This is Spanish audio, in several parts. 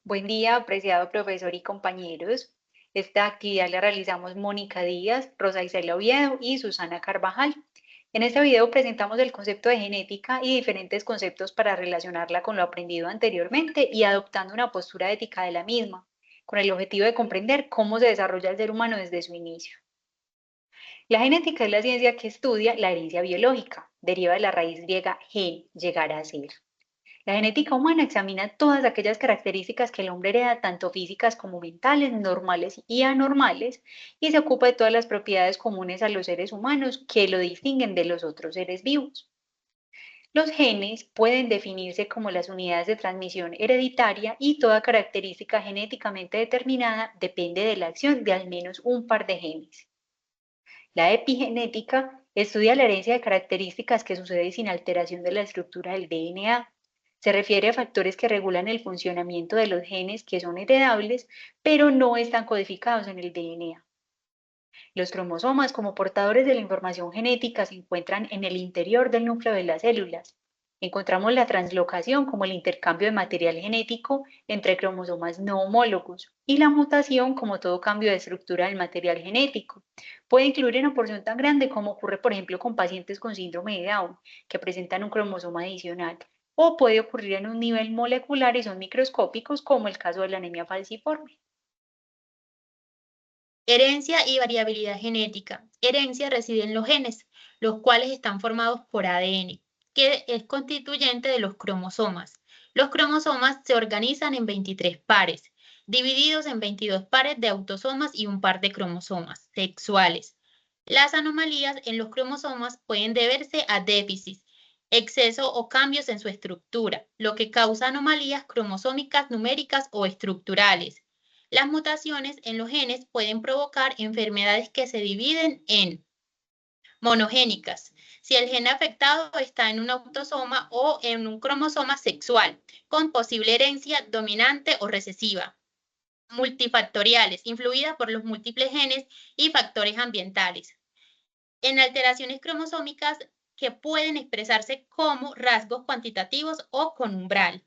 Buen día, apreciado profesor y compañeros. Esta actividad la realizamos Mónica Díaz, Rosa Isela Oviedo y Susana Carvajal. En este video presentamos el concepto de genética y diferentes conceptos para relacionarla con lo aprendido anteriormente y adoptando una postura ética de la misma, con el objetivo de comprender cómo se desarrolla el ser humano desde su inicio. La genética es la ciencia que estudia la herencia biológica, deriva de la raíz griega gen, llegar a ser. La genética humana examina todas aquellas características que el hombre hereda, tanto físicas como mentales, normales y anormales, y se ocupa de todas las propiedades comunes a los seres humanos que lo distinguen de los otros seres vivos. Los genes pueden definirse como las unidades de transmisión hereditaria y toda característica genéticamente determinada depende de la acción de al menos un par de genes. La epigenética estudia la herencia de características que sucede sin alteración de la estructura del DNA. Se refiere a factores que regulan el funcionamiento de los genes que son heredables, pero no están codificados en el DNA. Los cromosomas, como portadores de la información genética, se encuentran en el interior del núcleo de las células. Encontramos la translocación como el intercambio de material genético entre cromosomas no homólogos y la mutación como todo cambio de estructura del material genético. Puede incluir una porción tan grande como ocurre, por ejemplo, con pacientes con síndrome de Down, que presentan un cromosoma adicional, o puede ocurrir en un nivel molecular y son microscópicos, como el caso de la anemia falciforme. Herencia y variabilidad genética. Herencia reside en los genes, los cuales están formados por ADN, que es constituyente de los cromosomas. Los cromosomas se organizan en 23 pares, divididos en 22 pares de autosomas y un par de cromosomas sexuales. Las anomalías en los cromosomas pueden deberse a déficits, exceso o cambios en su estructura, lo que causa anomalías cromosómicas numéricas o estructurales. Las mutaciones en los genes pueden provocar enfermedades que se dividen en monogénicas, si el gen afectado está en un autosoma o en un cromosoma sexual, con posible herencia dominante o recesiva. Multifactoriales, influidas por los múltiples genes y factores ambientales. En alteraciones cromosómicas que pueden expresarse como rasgos cuantitativos o con umbral.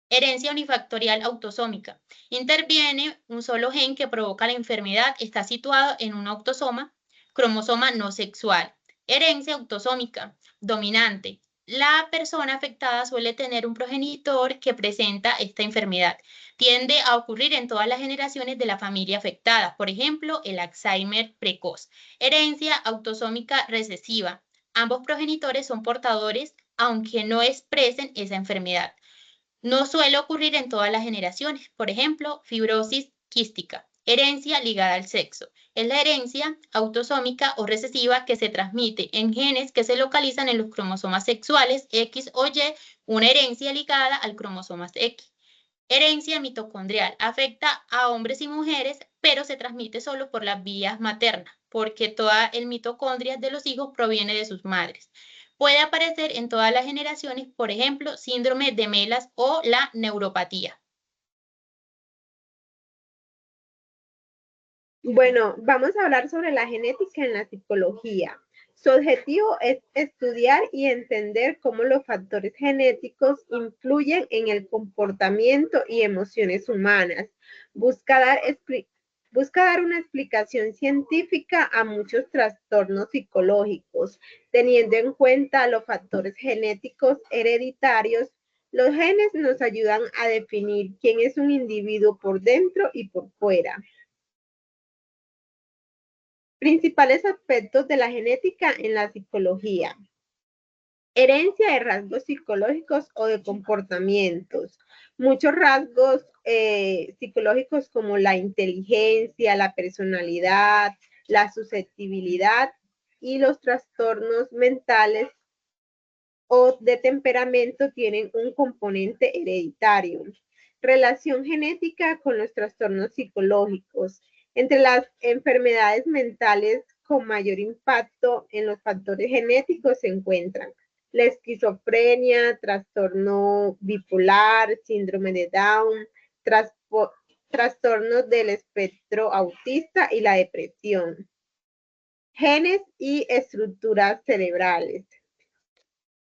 Herencia unifactorial autosómica. Interviene un solo gen que provoca la enfermedad, está situado en un autosoma, cromosoma no sexual. Herencia autosómica dominante. La persona afectada suele tener un progenitor que presenta esta enfermedad. Tiende a ocurrir en todas las generaciones de la familia afectada, por ejemplo, el Alzheimer precoz. Herencia autosómica recesiva. Ambos progenitores son portadores, aunque no expresen esa enfermedad. No suele ocurrir en todas las generaciones. Por ejemplo, fibrosis quística, herencia ligada al sexo. Es la herencia autosómica o recesiva que se transmite en genes que se localizan en los cromosomas sexuales X o Y, una herencia ligada al cromosoma X. Herencia mitocondrial afecta a hombres y mujeres, pero se transmite solo por las vías maternas, porque toda el mitocondria de los hijos proviene de sus madres. Puede aparecer en todas las generaciones, por ejemplo, síndrome de Melas o la neuropatía. Bueno, vamos a hablar sobre la genética en la psicología. Su objetivo es estudiar y entender cómo los factores genéticos influyen en el comportamiento y emociones humanas. Busca dar, busca dar una explicación científica a muchos trastornos psicológicos, teniendo en cuenta los factores genéticos hereditarios. Los genes nos ayudan a definir quién es un individuo por dentro y por fuera. Principales aspectos de la genética en la psicología. Herencia de rasgos psicológicos o de comportamientos. Muchos rasgos psicológicos como la inteligencia, la personalidad, la susceptibilidad y los trastornos mentales o de temperamento tienen un componente hereditario. Relación genética con los trastornos psicológicos. Entre las enfermedades mentales con mayor impacto en los factores genéticos se encuentran la esquizofrenia, trastorno bipolar, síndrome de Down, trastornos del espectro autista y la depresión. Genes y estructuras cerebrales.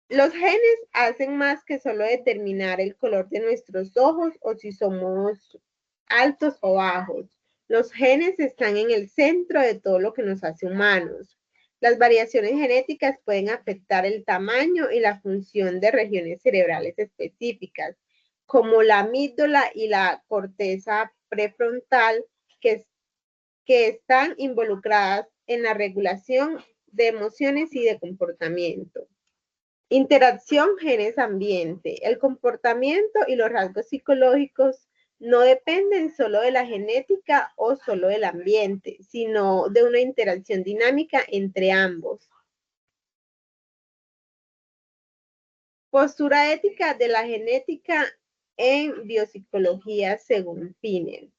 Los genes hacen más que solo determinar el color de nuestros ojos o si somos altos o bajos. Los genes están en el centro de todo lo que nos hace humanos. Las variaciones genéticas pueden afectar el tamaño y la función de regiones cerebrales específicas, como la amígdala y la corteza prefrontal, que están involucradas en la regulación de emociones y de comportamiento. Interacción genes-ambiente. El comportamiento y los rasgos psicológicos no dependen solo de la genética o solo del ambiente, sino de una interacción dinámica entre ambos. Postura ética de la genética en biopsicología según Pinel.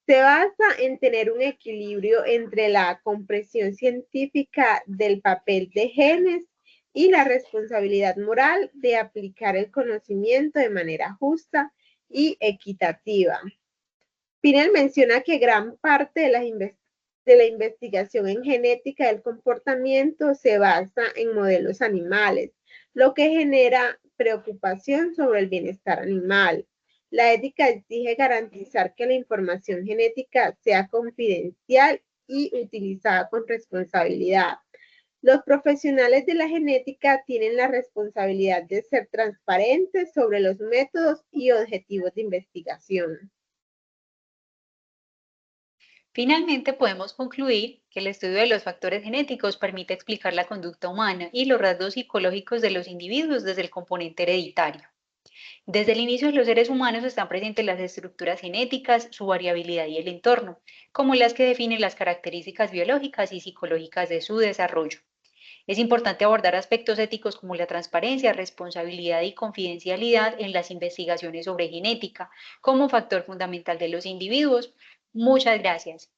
Se basa en tener un equilibrio entre la comprensión científica del papel de genes y la responsabilidad moral de aplicar el conocimiento de manera justa y equitativa. Pinel menciona que gran parte de la investigación en genética del comportamiento se basa en modelos animales, lo que genera preocupación sobre el bienestar animal. La ética exige garantizar que la información genética sea confidencial y utilizada con responsabilidad. Los profesionales de la genética tienen la responsabilidad de ser transparentes sobre los métodos y objetivos de investigación. Finalmente, podemos concluir que el estudio de los factores genéticos permite explicar la conducta humana y los rasgos psicológicos de los individuos desde el componente hereditario. Desde el inicio de los seres humanos están presentes las estructuras genéticas, su variabilidad y el entorno, como las que definen las características biológicas y psicológicas de su desarrollo. Es importante abordar aspectos éticos como la transparencia, responsabilidad y confidencialidad en las investigaciones sobre genética como factor fundamental de los individuos. Muchas gracias.